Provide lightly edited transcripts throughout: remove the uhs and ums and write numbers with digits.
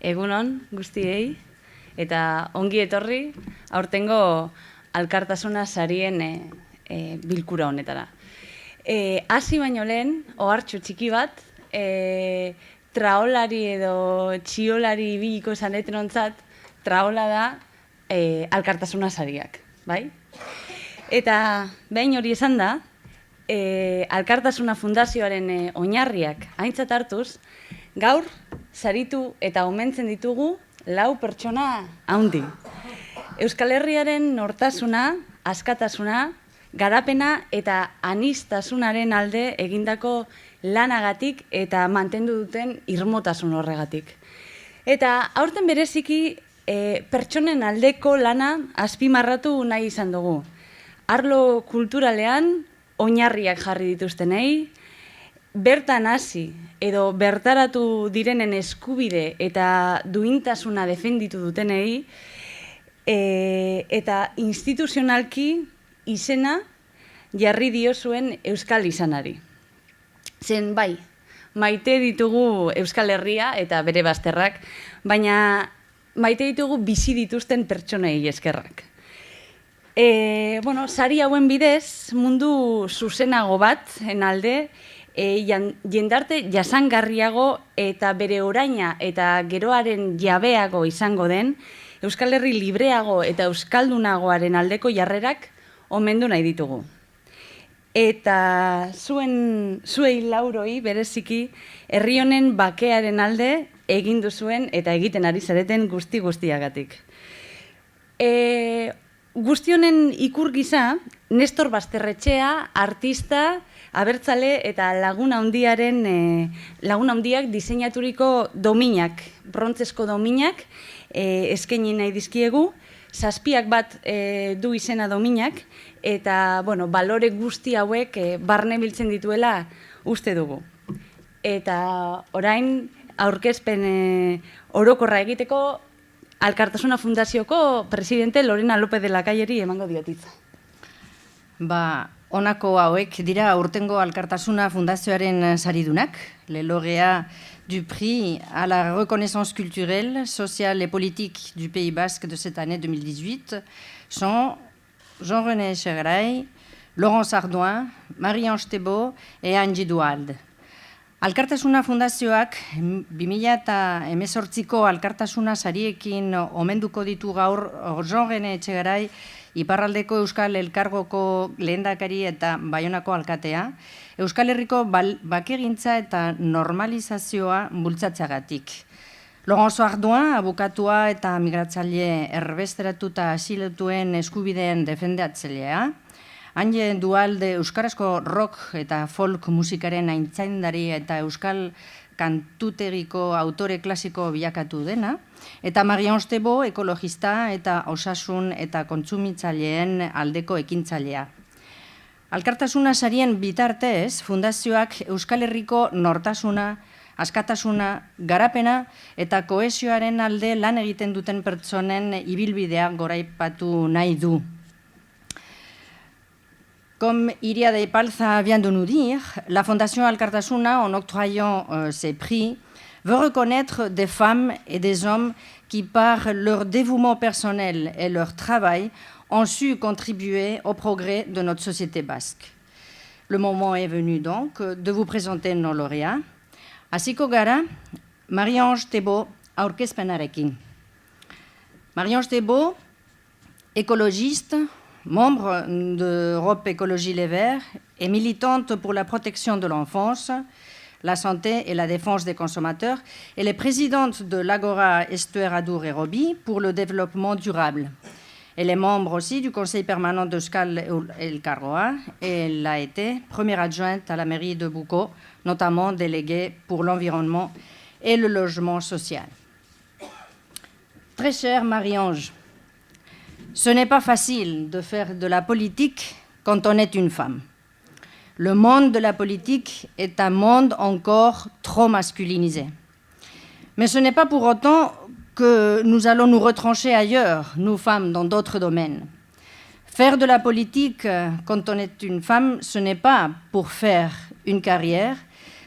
Egunon guztiei eta ongi etorri aurtengo Alkartasuna sarien bilkura honetara. Hasi baino lehen, ohartxo txiki bat, traolari edo txiolari ibiliko zanetenontzat, traola da Alkartasuna sariak, bai? Eta behin hori esan da, Alkartasuna Fundazioaren oinarriak aintzat hartuz, gaur saritu eta omentzen ditugu 4 pertsona handi. Euskal Herriaren nortasuna, askatasuna, garapena eta aniztasunaren alde egindako lanagatik eta mantendu duten irmotasun horregatik. Eta aurten bereziki pertsonen aldeko lana azpimarratu nahi izan dugu. Arlo kulturalean oinarriak jarri dituztenei, bertan hasi edo bertaratu direnen eskubide eta duintasuna defenditu dutenei, eta instituzionalki izena jarri diozuen Euskal izanari. Zen bai, maite ditugu Euskal Herria eta bere bazterrak, baina maite ditugu bizi dituzten pertsonei eskerrak. Sari hauen bidez, mundu zuzenago bat alde, jendarte jasangarriago eta bere oraina eta geroaren jabeago izango den, Euskal Herri libreago eta euskaldunagoaren aldeko jarrerak omendu nahi ditugu. Eta zuei lauroi bereziki herri honen bakearen alde egin duzuen eta egiten ari zareten guztiagatik. Guzti honen ikur gisa, Nestor Basterretxea, artista, abertzale eta laguna handiak diseinaturiko dominak, brontzesko dominak, eskaini nahi dizkiegu, 7 bat du izena dominak, eta balore guzti hauek barne biltzen dituela uste dugu. Eta orain aurkezpen orokorra egiteko Alkartasuna Fundazioko presidente Lorena López de la Cayeri emango diotitza. Honako hauek dira aurtengo Alkartasuna Fundazioaren saridunak. Le lauréat du prix à la reconnaissance culturelle, sociale et politique du Pays Basque de cette année 2018 sont Jean-René Chegaray, Laurence Ardouin, Marie-Ange Thébault et Angie Duhalde. Alkartasuna Fundazioak 2018ko Alkartasuna sariekin omenduko ditu gaur Jean-René Chegaray, Iparraldeko Euskal Elkargoko lehendakari eta Baionako alkatea, Euskal Herriko bakegintza eta normalizazioa bultzatzeagatik. Laurence Ardouin, abukatua eta migratzaile erbesteratuta asilotuen eskubideen defendatzailea, Angie Duhalde euskarazko rock eta folk musikaren aintzaindari eta Euskal kantuteriko autore klasiko bilakatu dena, eta Marie-Ange Thébault ekologista eta osasun eta kontsumitzaileen aldeko ekintzailea. Alkartasuna sarien bitartez, fundazioak Euskal Herriko nortasuna, askatasuna, garapena eta kohesioaren alde lan egiten duten pertsonen ibilbidea goraipatu nahi du. Comme Iria de Palza vient de nous dire, la Fondation Alkartasuna, en octroyant ces prix, veut reconnaître des femmes et des hommes qui, par leur dévouement personnel et leur travail, ont su contribuer au progrès de notre société basque. Le moment est venu donc de vous présenter nos lauréats. Hasiko gara, Marie-Ange Thébault aurkezpenarekin. Marie-Ange Thébault, écologiste, membre d'Europe Écologie Les Verts et militante pour la protection de l'enfance, la santé et la défense des consommateurs. Elle est présidente de l'Agora Estuaire Adour et Roby pour le développement durable. Elle est membre aussi du conseil permanent d'Euskal Elkargoa et elle a été première adjointe à la mairie de Boucau, notamment déléguée pour l'environnement et le logement social. Très chère Marie-Ange, ce n'est pas facile de faire de la politique quand on est une femme. Le monde de la politique est un monde encore trop masculinisé. Mais ce n'est pas pour autant que nous allons nous retrancher ailleurs, nous femmes, dans d'autres domaines. Faire de la politique quand on est une femme, ce n'est pas pour faire une carrière,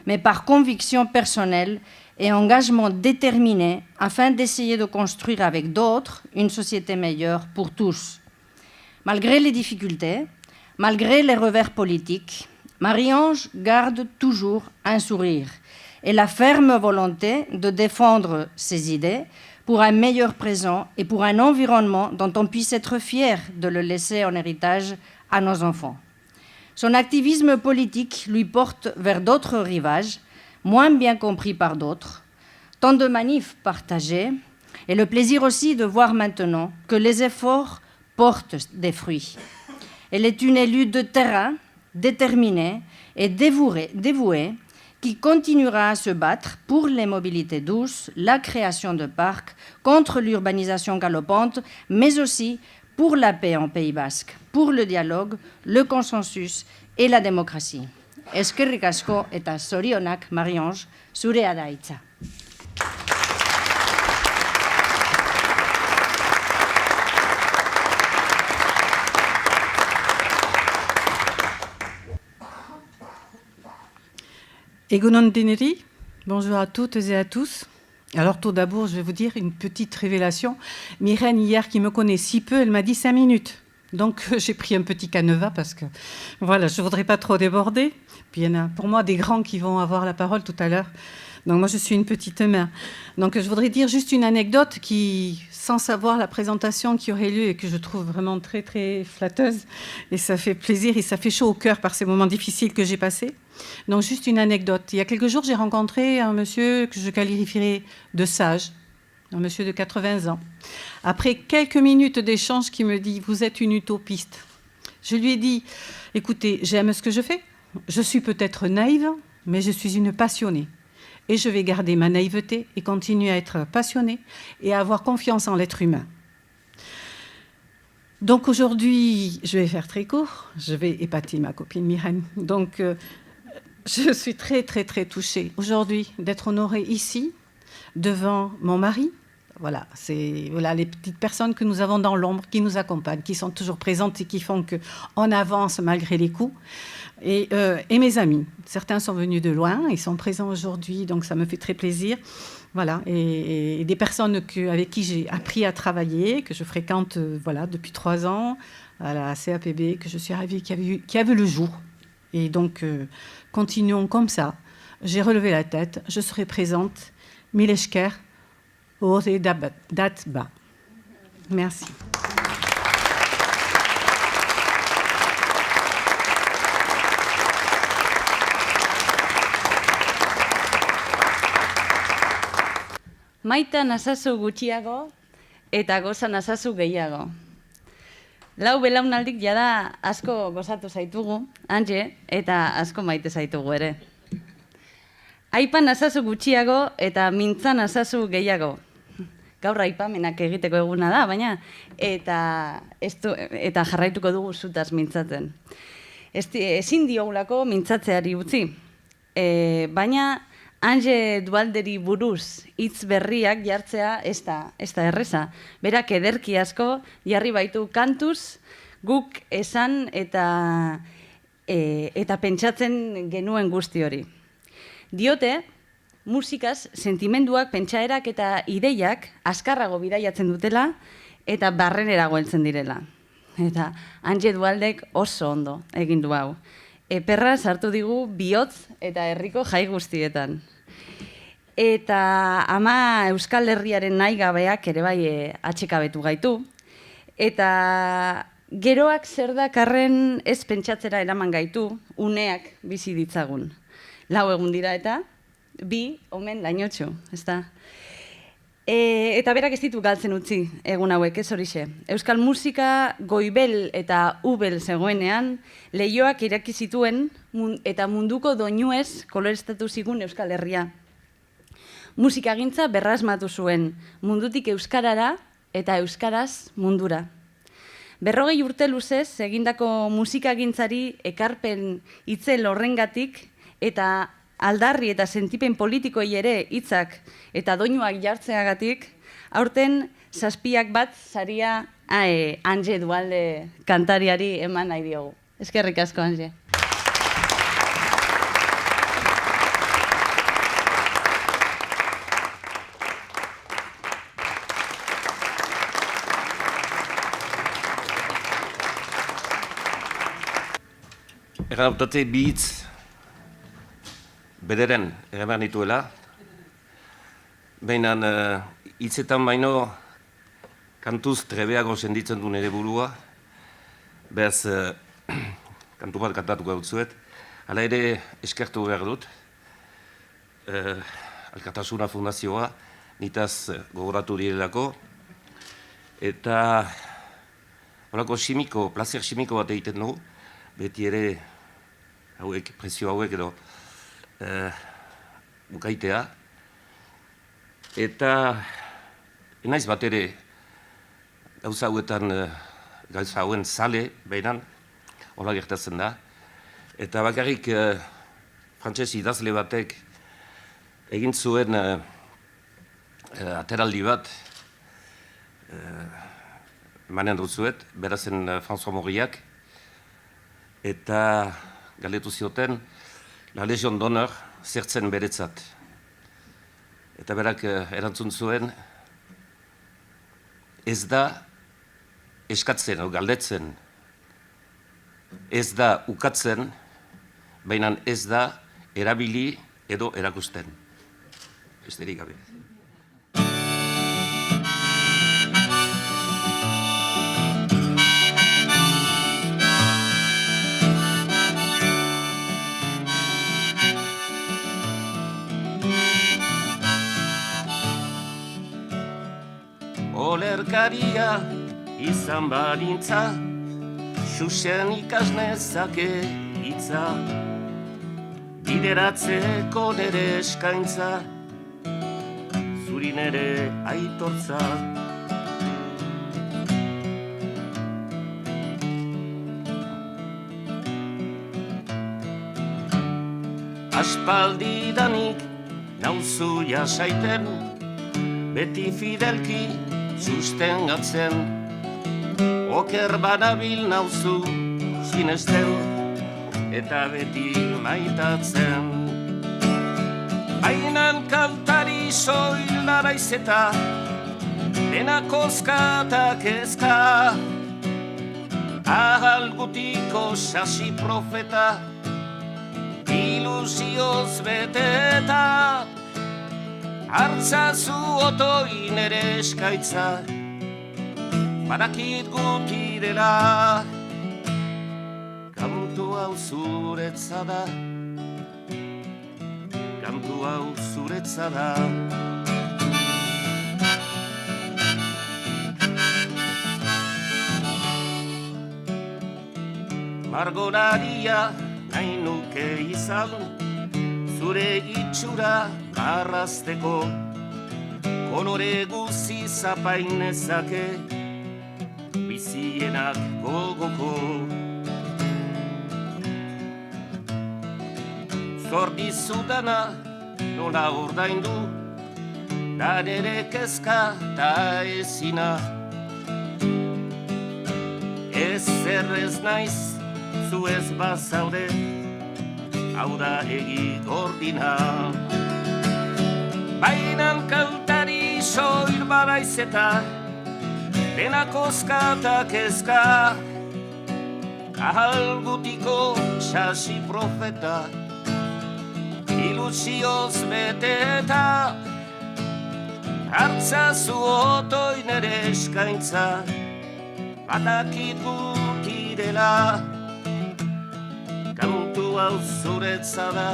mais par conviction personnelle et engagement déterminé afin d'essayer de construire avec d'autres une société meilleure pour tous. Malgré les difficultés, malgré les revers politiques, Marie-Ange garde toujours un sourire et la ferme volonté de défendre ses idées pour un meilleur présent et pour un environnement dont on puisse être fier de le laisser en héritage à nos enfants. Son activisme politique lui porte vers d'autres rivages, moins bien compris par d'autres, tant de manifs partagés, et le plaisir aussi de voir maintenant que les efforts portent des fruits. Elle est une élue de terrain, déterminée et dévouée, qui continuera à se battre pour les mobilités douces, la création de parcs, contre l'urbanisation galopante, mais aussi pour la paix en Pays Basque, pour le dialogue, le consensus et la démocratie. Eskerrik asko eta zorionak, Marie-Ange, zurea da hitza. Egunon Deneri, bonjour à toutes et à tous. Alors tout d'abord, je vais vous dire une petite révélation. Myrène, hier, qui me connaît si peu, elle m'a dit 5 minutes. Donc j'ai pris un petit canevas parce que voilà, je ne voudrais pas trop déborder. Puis il y en a pour moi des grands qui vont avoir la parole tout à l'heure. Donc moi je suis une petite mère. Donc je voudrais dire juste une anecdote qui, sans savoir la présentation qui aurait lieu et que je trouve vraiment très très flatteuse, et ça fait plaisir et ça fait chaud au cœur par ces moments difficiles que j'ai passés. Donc juste une anecdote. Il y a quelques jours, j'ai rencontré un monsieur que je qualifierais de sage, un monsieur de 80 ans. Après quelques minutes d'échange, qui me dit « Vous êtes une utopiste ». Je lui ai dit « Écoutez, j'aime ce que je fais. Je suis peut-être naïve, mais je suis une passionnée. Et je vais garder ma naïveté et continuer à être passionnée et à avoir confiance en l'être humain. » Donc aujourd'hui, je vais faire très court. Je vais épater ma copine Myrène. Donc je suis très, très, très touchée aujourd'hui d'être honorée ici, devant mon mari. Voilà, c'est les petites personnes que nous avons dans l'ombre, qui nous accompagnent, qui sont toujours présentes et qui font qu'on avance malgré les coups. Et mes amis, certains sont venus de loin, ils sont présents aujourd'hui, donc ça me fait très plaisir. Voilà, et des personnes avec qui j'ai appris à travailler, que je fréquente depuis 3 ans, à la CAPB, que je suis ravie, qui a vu le jour. Et donc, continuons comme ça. J'ai relevé la tête, je serai présente. Mileshker, Ore Datba. Merci. Maita nazazu gutxiago eta goza nazazu gehiago. Lau belaunaldik jada asko gozatu zaitugu, Antje, eta asko maite zaitugu ere. Aipan azazu gutxiago eta mintzan azazu gehiago. Gaur aipamenak egiteko eguna da, baina eta jarraituko dugu zutaz mintzatzen. Ezin diogulako mintzatzeari utzi, baina Ange Dualderi buruz hitz berriak jartzea ez da erreza. Berak ederki asko jarri baitu kantuz guk esan eta pentsatzen genuen guzti hori. Diote, musikaz sentimenduak, pentsaerak eta ideiak azkarrago bidaiatzen dutela eta barrenerago heltzen direla. Eta Ange Dualdek oso ondo egin du hau. Eperra sartu digu bihotz eta herriko jai guztietan. Eta ama Euskal Herriaren nahi gabeak ere bai atxekabetu gaitu. Eta geroak zer dakarren ez pentsatzera eraman gaitu, uneak bizi ditzagun. 4 egun dira eta 2 omen lainotxo, ezta? Eta berak ez ditu galtzen utzi egun hauek, ez horixe. Euskal musika goibel eta ubel zegoenean, leihoak iraki zituen eta munduko doinuez koloreztatu zigun Euskal Herria. Musikagintza berrasmatu zuen, mundutik euskarara eta euskaraz mundura. 40 urte luzez egindako musikagintzari ekarpen itzel horrengatik eta aldarri eta sentipen politikoi ere hitzak eta doinuak jartzeagatik, aurten 7 saria Ange Dualde kantariari eman nahi diogu. Eskerrik asko, Ange. Egan dute bi hitz bederen eman dituela, baina hitzetan baino kantuz trebeago senditzen du nire burua, behaz kantu bat kantatuko dut zuet, hala ere eskertu behar dut, Alkartasuna Fundazioa nitaz gogoratu direlako, eta holako plazer simiko bat egiten dugu, beti ere hauek, prezio hauek edo bukaitea, eta enaiz bat ere gauza hauen zale behinan, hola gertatzen da, eta bakarrik frantses idazle batek egin zuen ateraldi bat, emanen dut zuet, berazen François Mauriac, eta galdetu zioten, La Légion d'Honneur zertzen beretzat. Eta berak erantzun zuen, ez da eskatzen, galdetzen, ez da ukatzen, baina ez da erabili edo erakusten. Besterik gabe. Olerkaria izan balintza, xuxen ikasnezake hitza, bideratzeko nere eskaintza, zuri nere aitortza. Aspaldidanik nauzu jasaiten, beti fidelki sustengatzen, oker banabil nauzu sinesten, eta beti maitatzen. Bainan kantari soil naraiz eta dena kozka eta kezka, ahal gutiko sasi profeta, ilusioz beteta, hartzazu otoi nere eskaitza, badakit guti dela, kantu hau zuretza da, kantu hau zuretza da. Margonaria nahi nuke izan, zure itxura arrazteko, honore guzi zapainezake, bizienak gogoko. Zor dizudana nola ordaindu, da nere kezka ta ezina. Ezer ez naiz, zu ez bazaude, hau da egi gordina. Bainan kantari soil baraiz eta dena koska eta kezka. Ahal gutiko sasi profeta, ilusioz beteta, hartzazu otoi nere eskaintza, badakit guti dela, kantu hau zuretza da,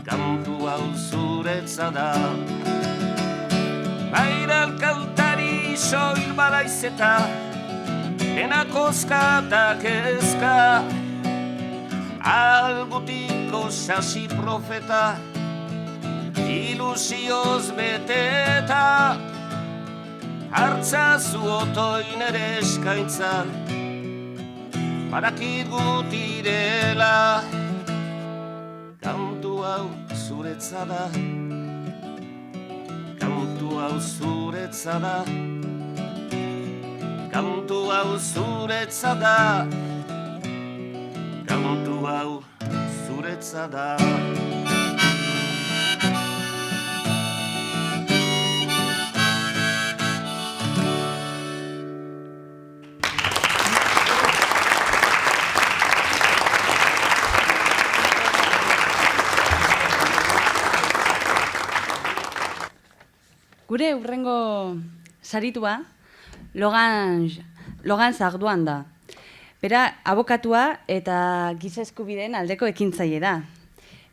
kantu hau zuretza da. Bainan kantari soil baraiz eta dena koska eta kezka, algutiko sasi profeta, ilusioz beteta, hartzazu otoi nere eskaintza, badakit guti dela, kantu hau zuretza da, kantu hau zuretza da, kantu hau zuretza da, kantu hau zuretza da. Gure hurrengo saritua Logan Zarduan da. Bera, abokatua eta giza eskubideen aldeko ekintzaile da.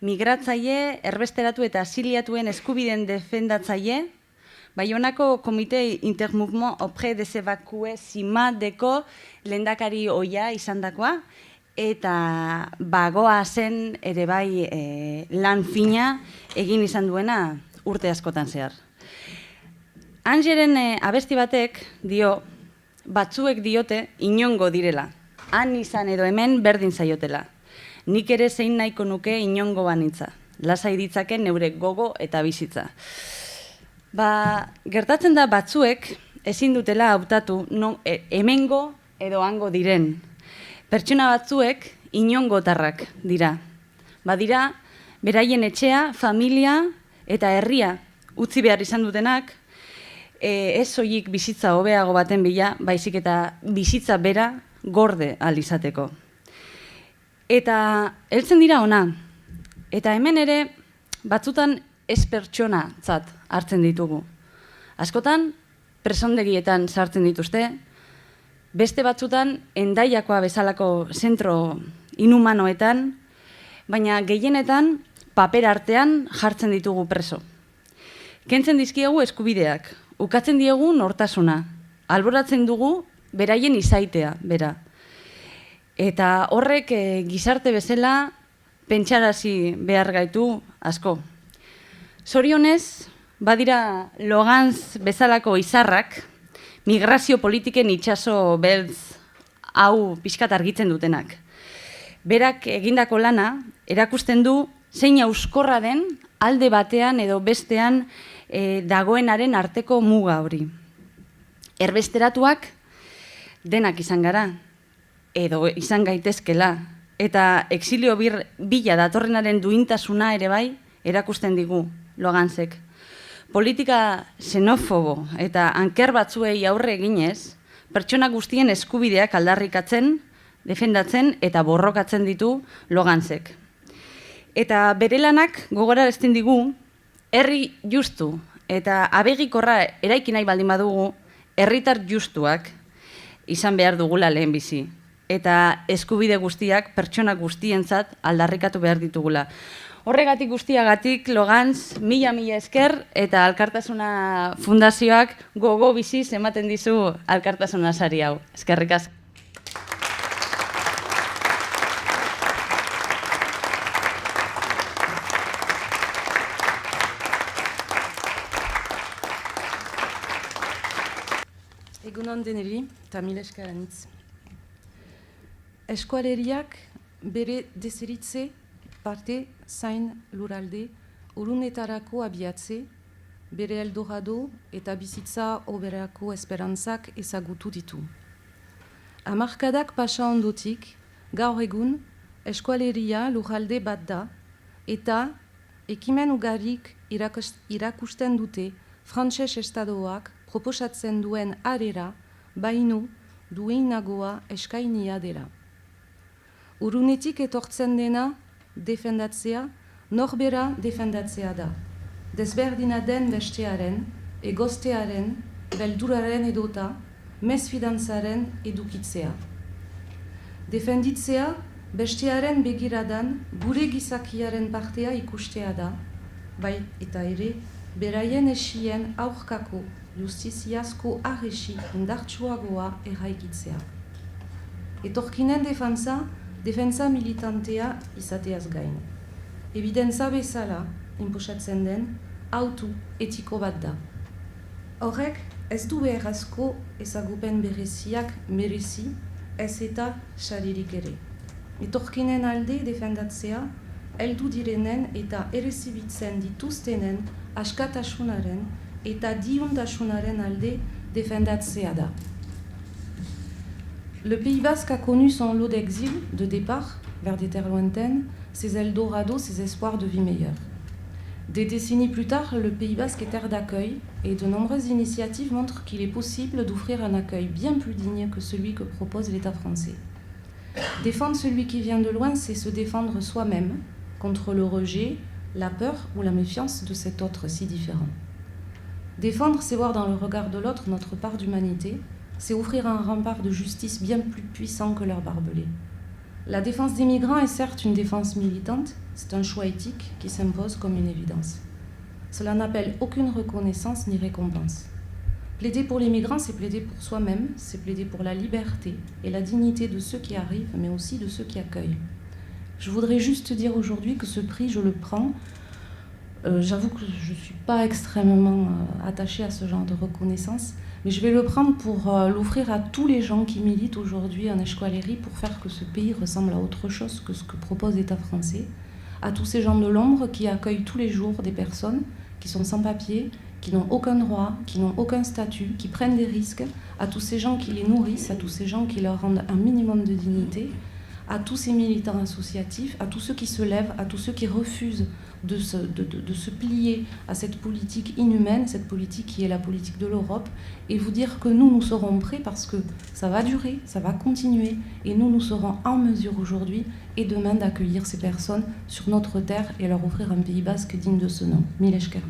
Migratzaile, erbesteratu eta asiliatuen eskubideen defendatzaile, Baionako Komite Intermouvement auprès des évacués CIMADeko lehendakari ohia izandakoa, eta bagoa zen ere bai lan fina egin izan duena urte askotan zehar. Angeren abesti batek dio, batzuek diote inongo direla. Han izan edo hemen berdin zaiotela. Nik ere zein nahiko nuke inongo banitza. Lasai ditzaken neure gogo eta bizitza. Gertatzen da batzuek ezin dutela hautatu hemengo edo hango diren. Pertsona batzuek inongotarrak dira. Badira, beraien etxea, familia eta herria utzi behar izan dutenak, ez soilik bizitza hobeago baten bila, baizik eta bizitza bera gorde ahal izateko. Eta heltzen dira ona. Eta hemen ere batzutan ez pertsonatzat hartzen ditugu. Askotan presondegietan sartzen dituzte, beste batzutan Hendaiakoa bezalako zentro inhumanoetan, baina gehienetan paper artean jartzen ditugu preso. Kentzen dizkiegu eskubideak, ukatzen diegu nortasuna, alboratzen dugu beraien izaitea, bera. Eta horrek gizarte bezala pentsarazi behar gaitu asko. Zorionez, badira Logans bezalako izarrak, migrazio politiken itsaso beltz hau pixkat argitzen dutenak. Berak egindako lana erakusten du zein euskorra den alde batean edo bestean dagoenaren arteko muga hori. Erbesteratuak denak izan gara, edo izan gaitezkela, eta exilio bila datorrenaren duintasuna ere bai erakusten digu Logansek. Politika xenofobo eta anker batzuei aurre eginez, pertsona guztien eskubideak aldarrikatzen, defendatzen eta borrokatzen ditu Logansek. Eta bere lanak gogorarazten digu, herri justu eta abegikorra eraiki nahi baldin badugu, herritar justuak izan behar dugula lehenbizi. Eta eskubide guztiak pertsona guztientzat aldarrikatu behar ditugula. Horregatik guztiagatik Logans mila esker eta Alkartasuna Fundazioak gogo biziz ematen dizu Alkartasuna sari hau. Eskerrik asko. Egunon deneri, eta mila esker anitz. Eskualeriak bere deseritze, parte, zain, luralde, urunetarako abiatze, bere eldorado eta bizitza oberako esperantzak ezagutu ditu. Hamarkadak pasa ondotik, gaur egun, eskualeria lurralde bat da, eta ekimen ugarik irakusten dute frantses estadoak proposatzen duen arera baino dueinagoa eskainia dela. Urunetik etortzen dena defendatzea, norbera defendatzea da. Desberdina den bestearen, egoztearen, belduraren edota, mesfidantzaren edukitzea. Defenditzea, bestearen begiradan gure gizakiaren partea ikustea da, bai eta ere, beraien esien aurkako justiziazko arresi indartsuagoa erraikitzea. Etorkinen defensa militantea izateaz gain. Evidentza bezala, inposatzen den, autu etiko bat da. Horrek, ez du beharrezko ezagupen bereziak merezi, ez eta saririk ere. Etorkinen alde defendatzea, heldu direnen eta errezibitzen dituztenen askatasunaren eta diuntasunaren alde defendatzea da. Le Pays Basque a connu son lot d'exil, de départ vers des terres lointaines, ses Eldorados, ses espoirs de vie meilleure. Des décennies plus tard, le Pays Basque est terre d'accueil et de nombreuses initiatives montrent qu'il est possible d'offrir un accueil bien plus digne que celui que propose l'État français. Défendre celui qui vient de loin, c'est se défendre soi-même contre le rejet, la peur ou la méfiance de cet autre si différent. Défendre, c'est voir dans le regard de l'autre notre part d'humanité, c'est offrir un rempart de justice bien plus puissant que leur barbelé. La défense des migrants est certes une défense militante, c'est un choix éthique qui s'impose comme une évidence. Cela n'appelle aucune reconnaissance ni récompense. Plaider pour les migrants, c'est plaider pour soi-même, c'est plaider pour la liberté et la dignité de ceux qui arrivent, mais aussi de ceux qui accueillent. Je voudrais juste dire aujourd'hui que ce prix, je le prends. J'avoue que je ne suis pas extrêmement attachée à ce genre de reconnaissance, mais je vais le prendre pour l'offrir à tous les gens qui militent aujourd'hui en escoualerie pour faire que ce pays ressemble à autre chose que ce que propose l'État français, à tous ces gens de l'ombre qui accueillent tous les jours des personnes qui sont sans papier, qui n'ont aucun droit, qui n'ont aucun statut, qui prennent des risques, à tous ces gens qui les nourrissent, à tous ces gens qui leur rendent un minimum de dignité, à tous ces militants associatifs, à tous ceux qui se lèvent, à tous ceux qui refusent de se plier à cette politique inhumaine, cette politique qui est la politique de l'Europe, et vous dire que nous serons prêts parce que ça va durer, ça va continuer, et nous serons en mesure aujourd'hui et demain d'accueillir ces personnes sur notre terre et leur offrir un Pays Basque digne de ce nom. Mila esker.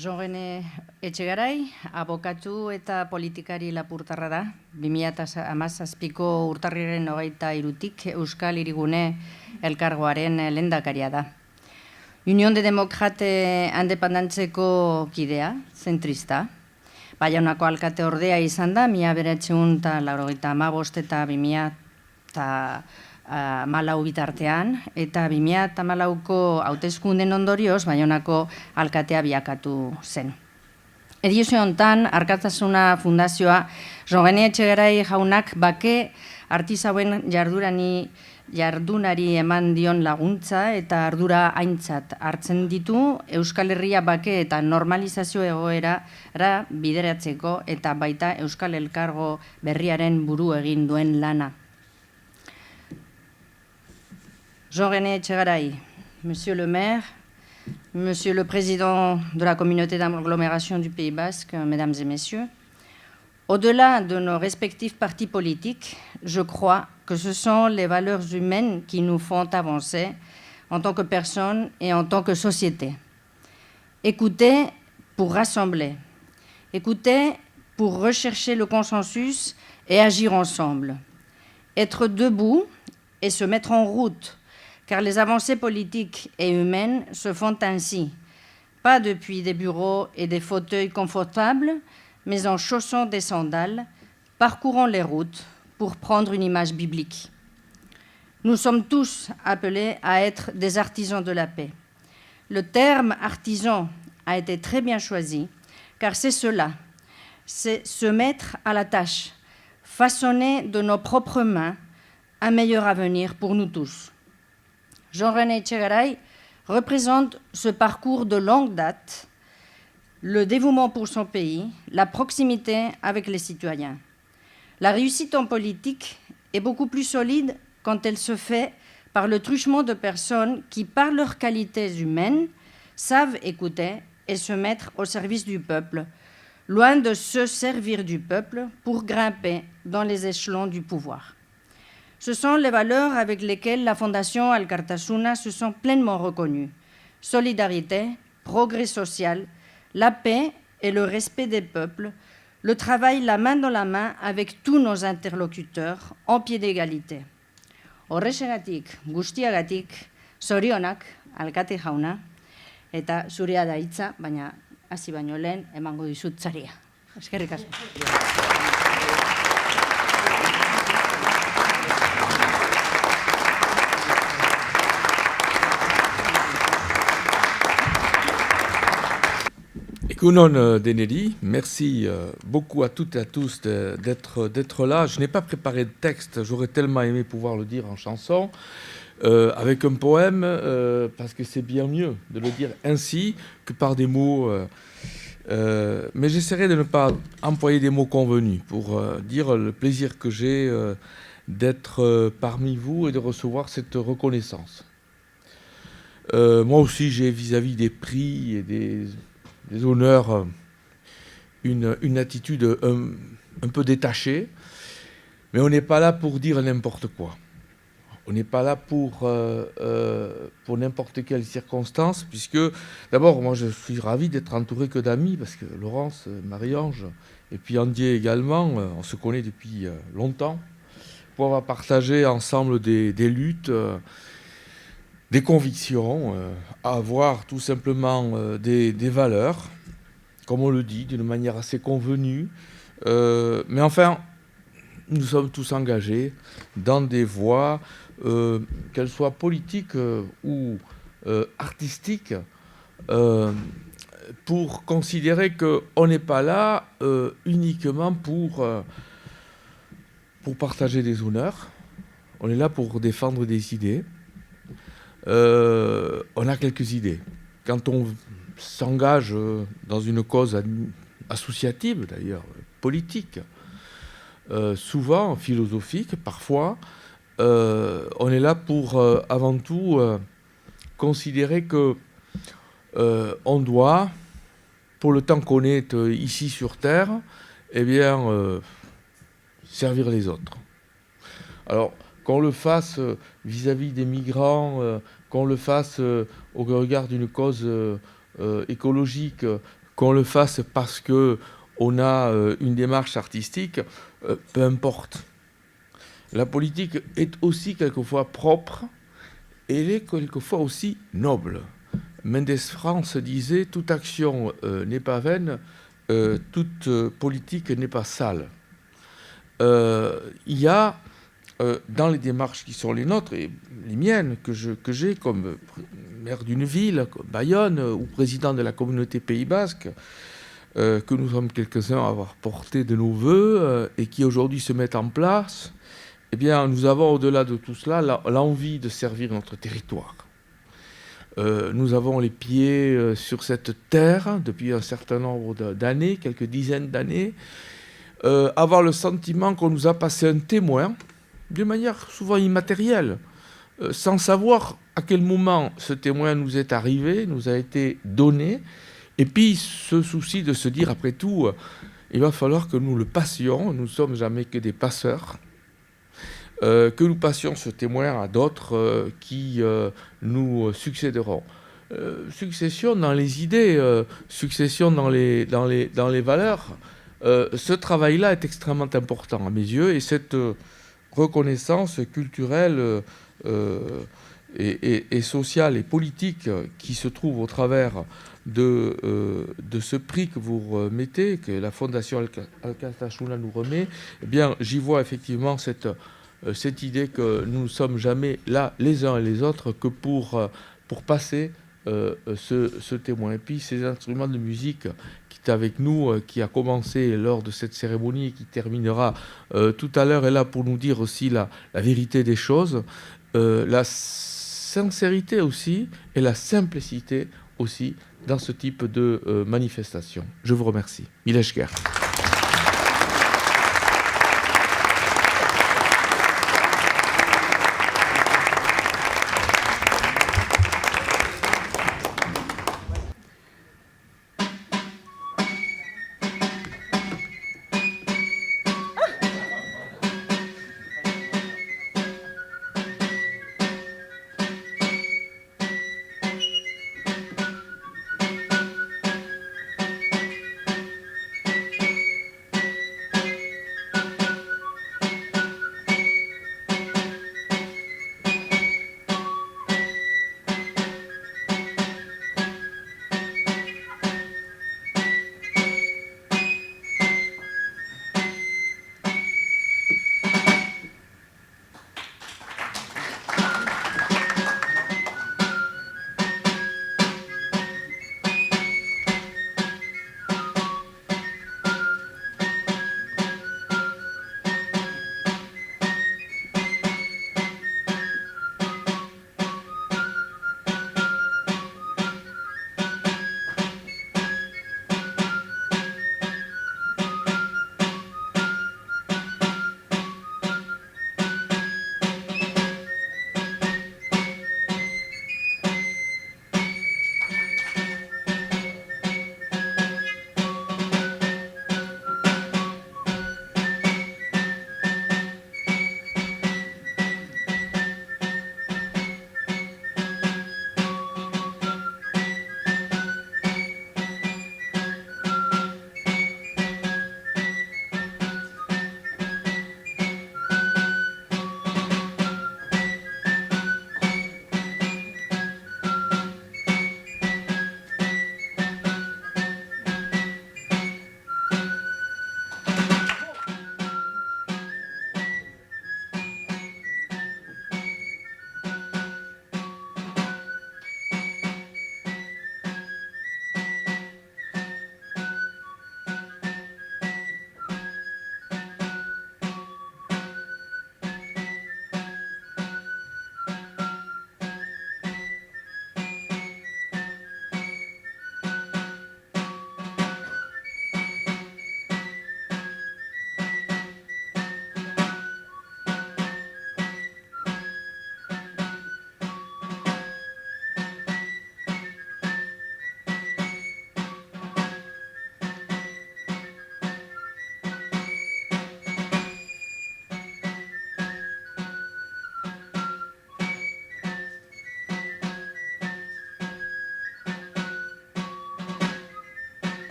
Jean-René Etxegaray, abokatu eta politikari lapurtarra da. 2017ko urtarrilaren 23tik Euskal Hirigune elkargoaren lehendakaria da. Unión de Demokrate Independentzeko kidea, zentrista. Baionako alkate ordea izan da, 1995 eta 2014 bitartean, eta 2014ko hauteskunden ondorioz Baionako alkatea bilakatu zen. Edizio hontan, Arkatasuna Fundazioa Jean-René Etxegaray jaunak bake artisauen jardunari eman dion laguntza eta ardura aintzat hartzen ditu Euskal Herria bake eta normalizazio egoerara bideratzeko eta baita Euskal Elkargo berriaren buru egin duen lana. Jean-René Etxegaray, Monsieur le maire, Monsieur le président de la communauté d'agglomération du Pays Basque, Mesdames et Messieurs, au-delà de nos respectifs partis politiques, je crois que ce sont les valeurs humaines qui nous font avancer en tant que personnes et en tant que société. Écouter pour rassembler, écouter pour rechercher le consensus et agir ensemble, être debout et se mettre en route, car les avancées politiques et humaines se font ainsi, pas depuis des bureaux et des fauteuils confortables, mais en chaussant des sandales, parcourant les routes pour prendre une image biblique. Nous sommes tous appelés à être des artisans de la paix. Le terme artisan a été très bien choisi, car c'est cela, c'est se mettre à la tâche, façonner de nos propres mains un meilleur avenir pour nous tous. Jean-René Etchegaray représente ce parcours de longue date, le dévouement pour son pays, la proximité avec les citoyens. La réussite en politique est beaucoup plus solide quand elle se fait par le truchement de personnes qui, par leurs qualités humaines, savent écouter et se mettre au service du peuple, loin de se servir du peuple pour grimper dans les échelons du pouvoir. Ce sont les valeurs avec lesquelles la Fondation Alkartasuna se sent pleinement reconnue. Solidarité, progrès social, la paix et le respect des peuples, le travail la main dans la main avec tous nos interlocuteurs en pied d'égalité. Horrexegatik, guztiagatik, zorionak, alkate jauna, eta zurea da hitza, baina hasi baino lehen emango dizut saria. Eskerrik asko. Egunon Deneli, merci beaucoup à toutes et à tous d'être là. Je n'ai pas préparé de texte, j'aurais tellement aimé pouvoir le dire en chanson, avec un poème, parce que c'est bien mieux de le dire ainsi que par des mots. Mais j'essaierai de ne pas employer des mots convenus pour dire le plaisir que j'ai d'être parmi vous et de recevoir cette reconnaissance. Moi aussi, j'ai vis-à-vis des prix et des honneurs, une attitude un peu détachée, mais on n'est pas là pour dire n'importe quoi. On n'est pas là pour n'importe quelle circonstance, puisque d'abord, moi je suis ravi d'être entouré que d'amis, parce que Laurence, Marie-Ange, et puis Andier également, on se connaît depuis longtemps, pour avoir partagé ensemble des luttes, des convictions, avoir tout simplement des valeurs, comme on le dit, d'une manière assez convenue. Mais enfin, nous sommes tous engagés dans des voies, qu'elles soient politiques ou artistiques, pour considérer qu'on n'est pas là uniquement pour partager des honneurs. On est là pour défendre des idées. On a quelques idées. Quand on s'engage dans une cause associative, d'ailleurs, politique, souvent philosophique, parfois, on est là pour, avant tout, considérer que on doit, pour le temps qu'on est ici sur Terre, eh bien, servir les autres. Alors, qu'on le fasse vis-à-vis des migrants, qu'on le fasse au regard d'une cause écologique, qu'on le fasse parce qu'on a une démarche artistique, peu importe. La politique est aussi quelquefois propre et elle est quelquefois aussi noble. Mendes France disait « Toute action n'est pas vaine, toute politique n'est pas sale ». Il y a dans les démarches qui sont les nôtres et les miennes, que j'ai comme maire d'une ville, comme Bayonne, ou président de la communauté Pays Basque, que nous sommes quelques-uns à avoir porté de nos voeux et qui aujourd'hui se mettent en place, eh bien, nous avons au-delà de tout cela l'envie de servir notre territoire. Nous avons les pieds sur cette terre depuis un certain nombre d'années, quelques dizaines d'années, avoir le sentiment qu'on nous a passé un témoin, d'une manière souvent immatérielle, sans savoir à quel moment ce témoin nous est arrivé, nous a été donné, et puis ce souci de se dire, après tout, il va falloir que nous le passions, nous ne sommes jamais que des passeurs, que nous passions ce témoin à d'autres qui nous succéderont. Succession dans les idées, succession dans les valeurs, ce travail-là est extrêmement important à mes yeux, et cette reconnaissance culturelle et sociale et politique qui se trouve au travers de ce prix que vous remettez, que la Fondation Alkartasuna nous remet, eh bien, j'y vois effectivement cette cette idée que nous ne sommes jamais là, les uns et les autres, que pour passer ce témoin. Et puis ces instruments de musique qui est avec nous, qui a commencé lors de cette cérémonie et qui terminera tout à l'heure, est là pour nous dire aussi la vérité des choses, la sincérité aussi et la simplicité aussi dans ce type de manifestation. Je vous remercie. Mileshker.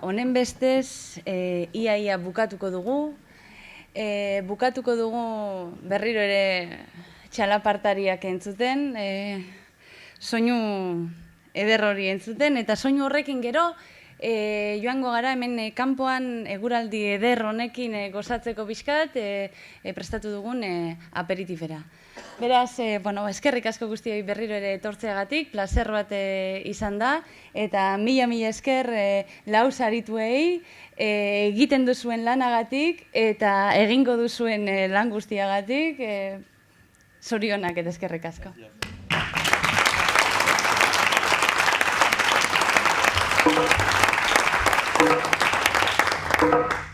Honen bestez, ia bukatuko dugu. Bukatuko dugu berriro ere txalapartariak entzuten, soinu eder hori entzuten, eta soinu horrekin gero joango gara hemen kanpoan eguraldi eder honekin gozatzeko bizkat prestatu dugun aperitifera. Beraz, eskerrik asko guztioi berriro ere etortzeagatik, plazer bat izan da, eta mila esker lau sarituei egiten duzuen lanagatik eta egingo duzuen lan guztiagatik, zorionak eta eskerrik asko. Thank you.